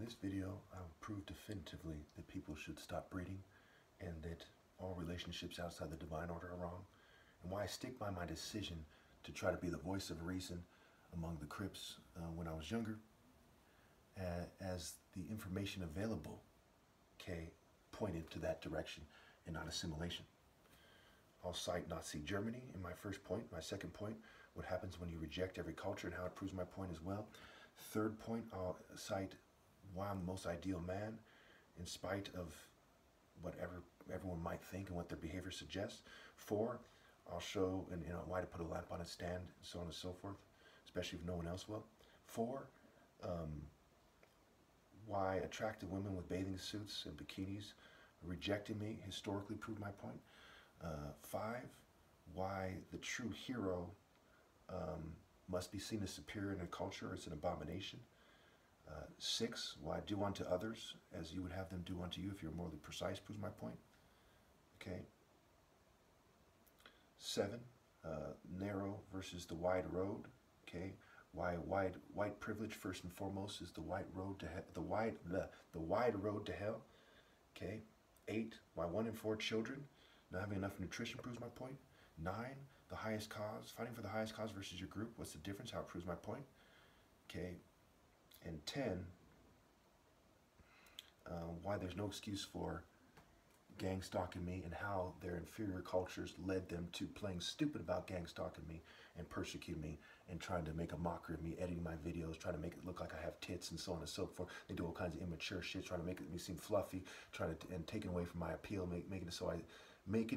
this video, I will prove definitively that people should stop breeding and that all relationships outside the divine order are wrong, and why I stick by my decision to try to be the voice of reason among the Crips when I was younger, as the information available pointed to that direction and not assimilation. I'll cite Nazi Germany in my first point. My second point, what happens when you reject every culture and how it proves my point as well. Third point, I'll cite why I'm the most ideal man in spite of whatever everyone might think and what their behavior suggests. Four, I'll show why to put a lamp on its stand, and so on and so forth, especially if no one else will. Four, why attractive women with bathing suits and bikinis rejecting me historically proved my point. Five, why the true hero must be seen as superior in a culture. It's an abomination. Six, why do unto others as you would have them do unto you if you're morally precise proves my point. Okay. Seven, narrow versus the wide road. Okay. Why white privilege first and foremost is the wide road to the wide road to hell. Okay. 8, why 1 in 4 children not having enough nutrition proves my point. 9, the highest cause, fighting for the highest cause versus your group. What's the difference? How it proves my point. Okay. And 10, why there's no excuse for gang stalking me and how their inferior cultures led them to playing stupid about gang stalking me and persecuting me and trying to make a mockery of me, editing my videos, trying to make it look like I have tits and so on and so forth. They do all kinds of immature shit, trying to make me seem fluffy, and taking away from my appeal, making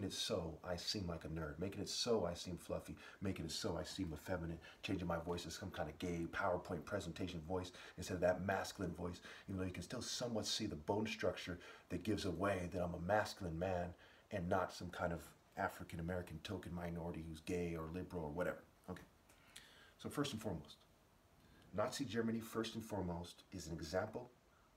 it so I seem like a nerd, making it so I seem fluffy, making it so I seem effeminate, changing my voice to some kind of gay PowerPoint presentation voice instead of that masculine voice, even though you can still somewhat see the bone structure that gives away that I'm a masculine man and not some kind of African-American token minority who's gay or liberal or whatever. Okay. So first and foremost, Nazi Germany, first and foremost, is an example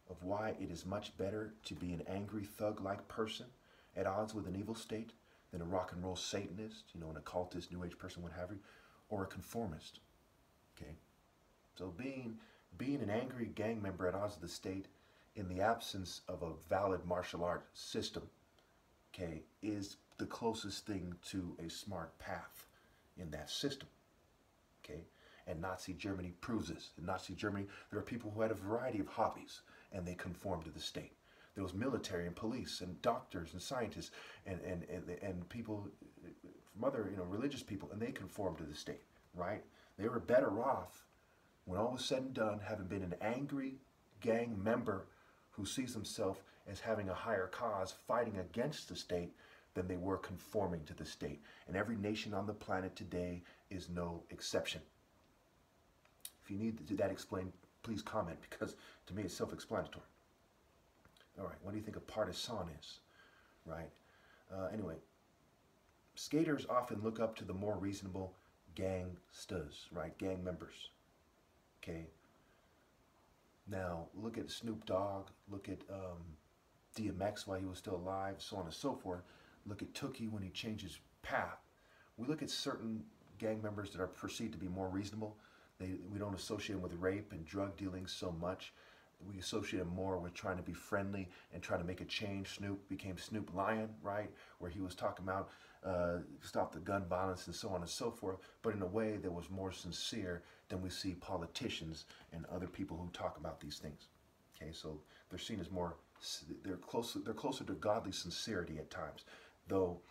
of why it is much better to be an angry thug-like person at odds with an evil state than a rock and roll Satanist, an occultist, New Age person, what have you, or a conformist. Okay, so being an angry gang member at odds with the state in the absence of a valid martial art system, okay, is the closest thing to a smart path in that system. Okay, and Nazi Germany proves this. In Nazi Germany, there are people who had a variety of hobbies and they conformed to the state. There was military and police and doctors and scientists and people from other religious people, and they conformed to the state, right? They were better off when all was said and done having been an angry gang member who sees himself as having a higher cause fighting against the state than they were conforming to the state. And every nation on the planet today is no exception. If you need that explained, please comment, because to me it's self-explanatory. All right, what do you think a partisan is, right? Anyway, skaters often look up to the more reasonable gangstas, right? Gang members, okay? Now, look at Snoop Dogg, look at DMX while he was still alive, so on and so forth. Look at Tookie when he changed his path. We look at certain gang members that are perceived to be more reasonable. We don't associate them with rape and drug dealing so much. We associate him more with trying to be friendly and trying to make a change. Snoop became Snoop Lion, right? Where he was talking about stop the gun violence and so on and so forth, but in a way that was more sincere than we see politicians and other people who talk about these things. Okay, so they're seen as more, they're closer to godly sincerity at times. Though,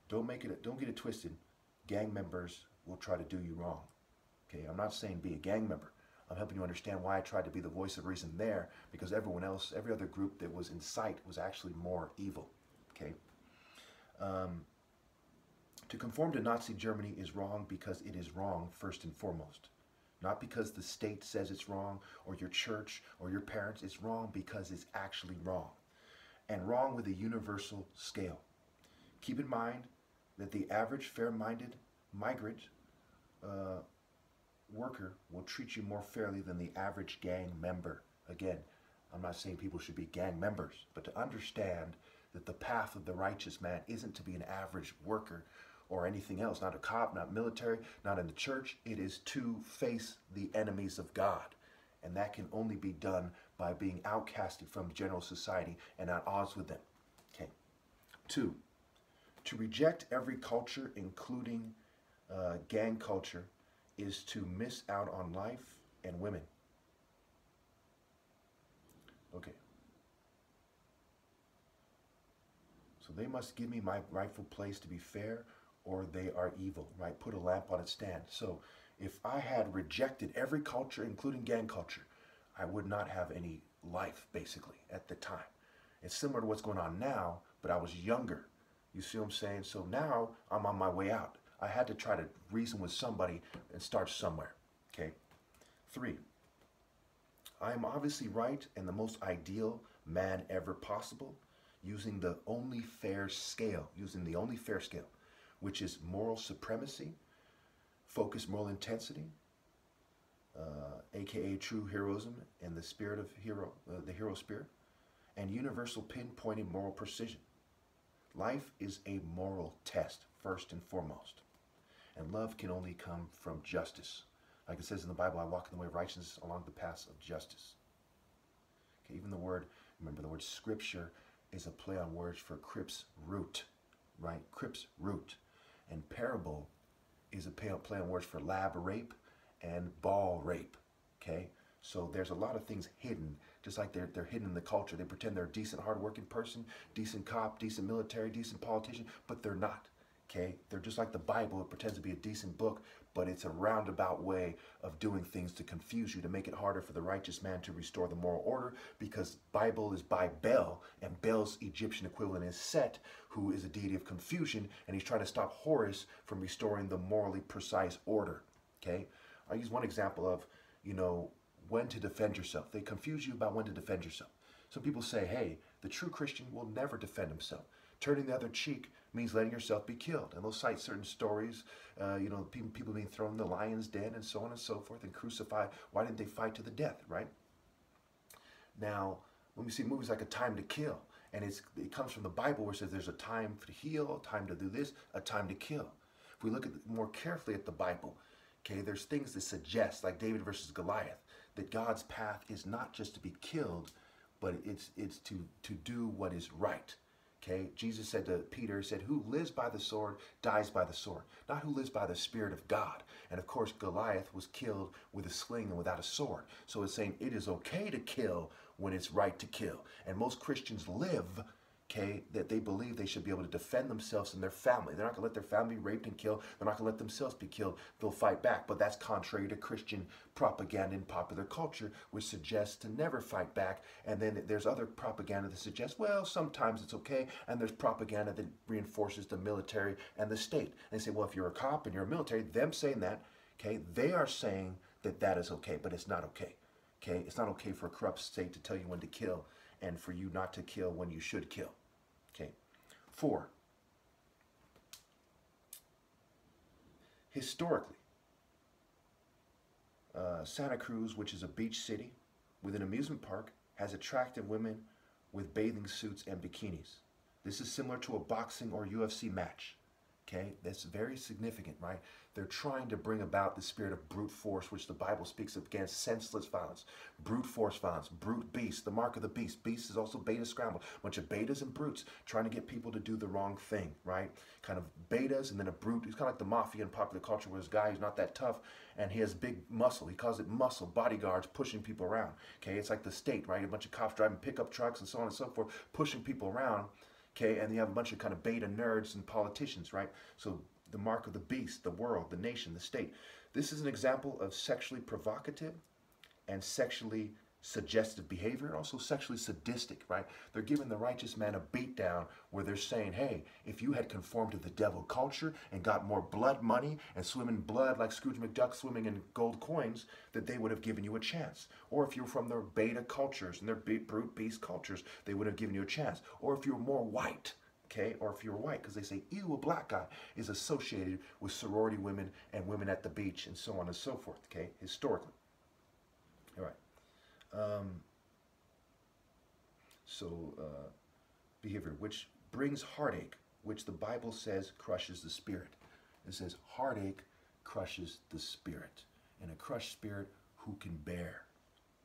don't get it twisted. Gang members will try to do you wrong. Okay, I'm not saying be a gang member. I'm helping you understand why I tried to be the voice of reason there, because everyone else, every other group that was in sight was actually more evil. Okay. To conform to Nazi Germany is wrong because it is wrong first and foremost. Not because the state says it's wrong or your church or your parents. It's wrong because it's actually wrong. And wrong with a universal scale. Keep in mind that the average fair-minded migrant worker will treat you more fairly than the average gang member. Again, I'm not saying people should be gang members, but to understand that the path of the righteous man isn't to be an average worker or anything else, not a cop, not military, not in the church. It is to face the enemies of God And that can only be done by being outcasted from general society and at odds with them. Okay. 2, to reject every culture, including gang culture, is to miss out on life and women. Okay. So they must give me my rightful place to be fair, or they are evil, right? Put a lamp on its stand. So if I had rejected every culture, including gang culture, I would not have any life, basically, at the time. It's similar to what's going on now, but I was younger. You see what I'm saying? So now I'm on my way out. I had to try to reason with somebody and start somewhere. Okay. 3, I am obviously right and the most ideal man ever possible, using the only fair scale, which is moral supremacy, focused moral intensity, aka true heroism and the spirit of the hero spirit, and universal pinpointed moral precision. Life is a moral test, first and foremost. And love can only come from justice. Like it says in the Bible, I walk in the way of righteousness along the paths of justice. Okay, even the word, remember the word scripture is a play on words for Crips root, right? Crips root. And parable is a play on words for lab rape and ball rape, okay? So there's a lot of things hidden, just like they're hidden in the culture. They pretend they're a decent, hardworking person, decent cop, decent military, decent politician, but they're not, okay? They're just like the Bible. It pretends to be a decent book, but it's a roundabout way of doing things to confuse you, to make it harder for the righteous man to restore the moral order, because Bible is by Bel, and Bel's Egyptian equivalent is Set, who is a deity of confusion, and he's trying to stop Horus from restoring the morally precise order, okay? I'll use one example of, when to defend yourself. They confuse you about when to defend yourself. Some people say, hey, the true Christian will never defend himself. Turning the other cheek means letting yourself be killed. And they'll cite certain stories, people being thrown in the lion's den and so on and so forth and crucified. Why didn't they fight to the death, right? Now, when we see movies like A Time to Kill, and it comes from the Bible where it says there's a time to heal, a time to do this, a time to kill. If we look more carefully at the Bible, okay, there's things that suggest, like David versus Goliath, that God's path is not just to be killed, but it's to do what is right. Okay, Jesus said to Peter, he said, who lives by the sword dies by the sword, not who lives by the Spirit of God. And of course, Goliath was killed with a sling and without a sword. So it's saying it is okay to kill when it's right to kill. And most Christians live, okay, that they believe they should be able to defend themselves and their family. They're not going to let their family be raped and killed. They're not going to let themselves be killed. They'll fight back. But that's contrary to Christian propaganda in popular culture, which suggests to never fight back. And then there's other propaganda that suggests, well, sometimes it's okay. And there's propaganda that reinforces the military and the state. And they say, well, if you're a cop and you're a military, them saying that, okay, they are saying that that is okay, but it's not okay. Okay, it's not okay for a corrupt state to tell you when to kill and for you not to kill when you should kill. Okay. 4. Historically, Santa Cruz, which is a beach city with an amusement park, has attractive women with bathing suits and bikinis. This is similar to a boxing or UFC match. Okay, that's very significant, right? They're trying to bring about the spirit of brute force, which the Bible speaks of against senseless violence, brute force violence, brute beast, the mark of the beast. Beast is also beta scrambled. A bunch of betas and brutes trying to get people to do the wrong thing, right? Kind of betas and then a brute. It's kind of like the mafia in popular culture where this guy who's not that tough and he has big muscle. He calls it muscle, bodyguards pushing people around. Okay, it's like the state, right? A bunch of cops driving pickup trucks and so on and so forth, pushing people around. Okay, and you have a bunch of kind of beta nerds and politicians, right? So the mark of the beast, the world, the nation, the state. This is an example of sexually provocative and sexually suggestive behavior, and also sexually sadistic, right? They're giving the righteous man a beatdown where they're saying, hey, if you had conformed to the devil culture and got more blood money and swim in blood like Scrooge McDuck swimming in gold coins, that they would have given you a chance. Or if you're from their beta cultures and their brute beast cultures, they would have given you a chance. Or if you're more white, okay, or if you're white, because they say, ew, a black guy is associated with sorority women and women at the beach and so on and so forth, okay, historically. All right. Behavior, which brings heartache, which the Bible says crushes the spirit. It says heartache crushes the spirit. And a crushed spirit, who can bear?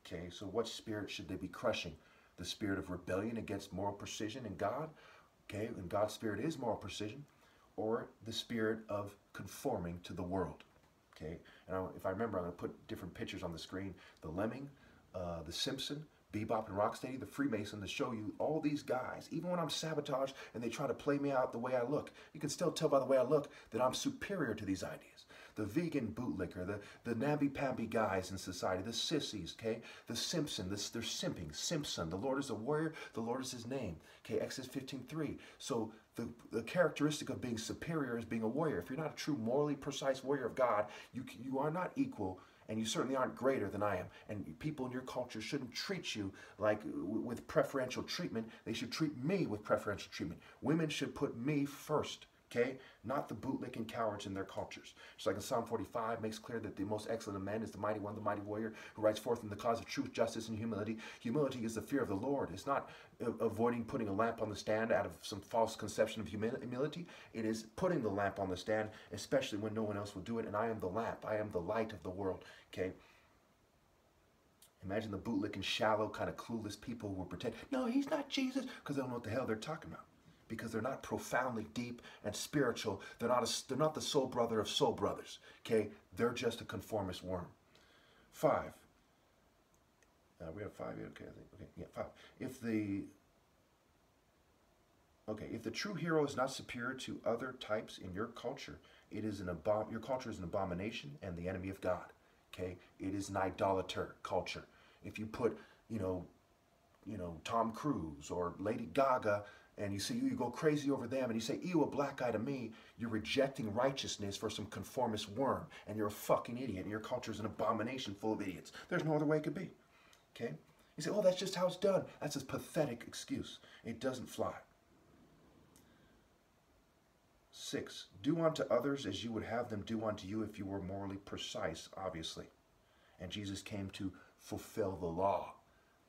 Okay, so what spirit should they be crushing? The spirit of rebellion against moral precision in God, okay, and God's spirit is moral precision, or the spirit of conforming to the world, okay? And if I remember, I'm going to put different pictures on the screen. The Lemming, the Simpson, Bebop and Rocksteady, the Freemason, to show you all these guys. Even when I'm sabotaged and they try to play me out the way I look, you can still tell by the way I look that I'm superior to these ideas. The vegan bootlicker, the namby-pamby guys in society, the sissies, okay? The Simpson, they're simping. Simpson, the Lord is a warrior, the Lord is his name. Okay, Exodus 15:3. So the characteristic of being superior is being a warrior. If you're not a true morally precise warrior of God, you are not equal, and you certainly aren't greater than I am. And people in your culture shouldn't treat you like with preferential treatment. They should treat me with preferential treatment. Women should put me first, okay? Not the bootlicking cowards in their cultures. Just like in Psalm 45 makes clear that the most excellent of men is the mighty one, the mighty warrior, who rides forth in the cause of truth, justice, and humility. Humility is the fear of the Lord. It's not avoiding putting a lamp on the stand out of some false conception of humility. It is putting the lamp on the stand, especially when no one else will do it. And I am the lamp. I am the light of the world, okay? Imagine the bootlicking, shallow, kind of clueless people who will pretend, no, he's not Jesus, because they don't know what the hell they're talking about. Because they're not profoundly deep and spiritual. They're not the soul brother of soul brothers. Okay, they're just a conformist worm. 5. We have 5 here. Okay, I think. Okay, yeah, 5. If the true hero is not superior to other types in your culture, your culture is an abomination and the enemy of God. Okay, it is an idolater culture. If you put, Tom Cruise or Lady Gaga, and you go crazy over them, and you say, ew, a black guy to me, you're rejecting righteousness for some conformist worm, and you're a fucking idiot, and your culture is an abomination full of idiots. There's no other way it could be, okay? You say, oh, that's just how it's done. That's a pathetic excuse. It doesn't fly. 6, do unto others as you would have them do unto you if you were morally precise, obviously. And Jesus came to fulfill the law.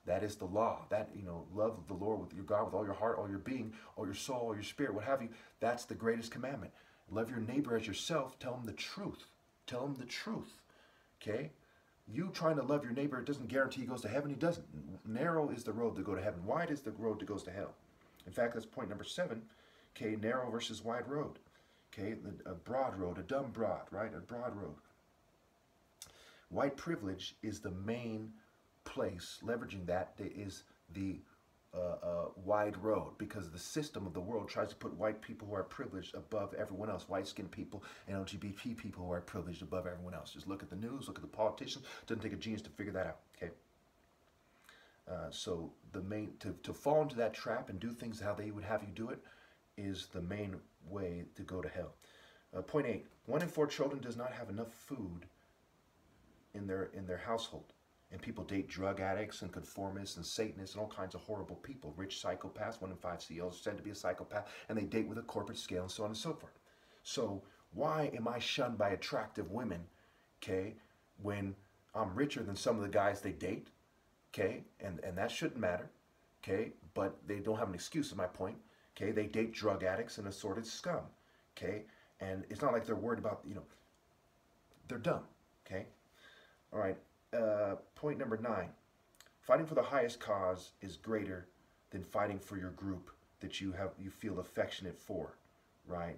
That is the law. That, love the Lord with your God with all your heart, all your being, all your soul, all your spirit, what have you. That's the greatest commandment. Love your neighbor as yourself. Tell him the truth. Tell him the truth. Okay? You trying to love your neighbor, it doesn't guarantee he goes to heaven. He doesn't. Narrow is the road to go to heaven. Wide is the road that goes to hell. In fact, that's point number 7. Okay, narrow versus wide road. Okay, a broad road, a dumb broad, right? A broad road. White privilege is the main place, leveraging that is the wide road, because the system of the world tries to put white people who are privileged above everyone else, white-skinned people and LGBT people who are privileged above everyone else. Just look at the news, look at the politicians. Doesn't take a genius to figure that out, okay? So to fall into that trap and do things how they would have you do it is the main way to go to hell. Point 8, 1 in 4 children does not have enough food in their household. And people date drug addicts and conformists and Satanists and all kinds of horrible people. Rich psychopaths, 1 in 5 CEOs said to be a psychopath, and they date with a corporate scale and so on and so forth. So why am I shunned by attractive women, okay, when I'm richer than some of the guys they date, okay, and that shouldn't matter, okay, but they don't have an excuse, is my point, okay, they date drug addicts and assorted scum, okay, and it's not like they're worried about, they're dumb, okay, all right. Point number 9, fighting for the highest cause is greater than fighting for your group that you feel affectionate for, right?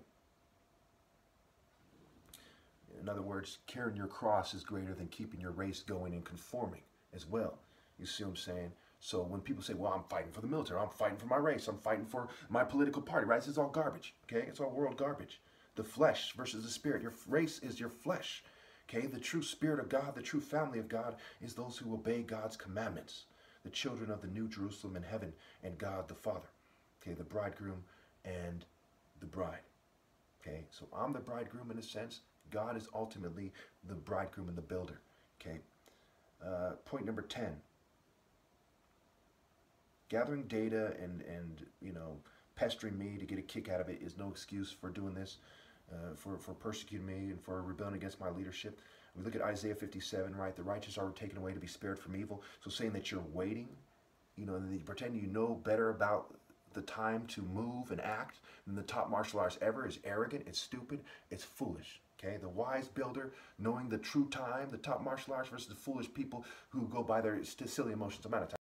In other words, carrying your cross is greater than keeping your race going and conforming as well. You see what I'm saying? So when people say, well, I'm fighting for the military, I'm fighting for my race, I'm fighting for my political party, right? This is all garbage, okay? It's all world garbage. The flesh versus the spirit. Your race is your flesh. Okay, the true spirit of God, the true family of God is those who obey God's commandments, the children of the New Jerusalem in heaven and God the Father. Okay, the bridegroom and the bride. Okay, so I'm the bridegroom in a sense. God is ultimately the bridegroom and the builder. Okay, point number 10. Gathering data and pestering me to get a kick out of it is no excuse for doing this. For persecuting me and for rebelling against my leadership. We look at Isaiah 57, right? The righteous are taken away to be spared from evil. So saying that you're waiting, and that you pretend you know better about the time to move and act than the top martial arts ever is arrogant, it's stupid, it's foolish, Okay, the wise builder, knowing the true time, the top martial arts versus the foolish people who go by their silly emotions. I'm out of time.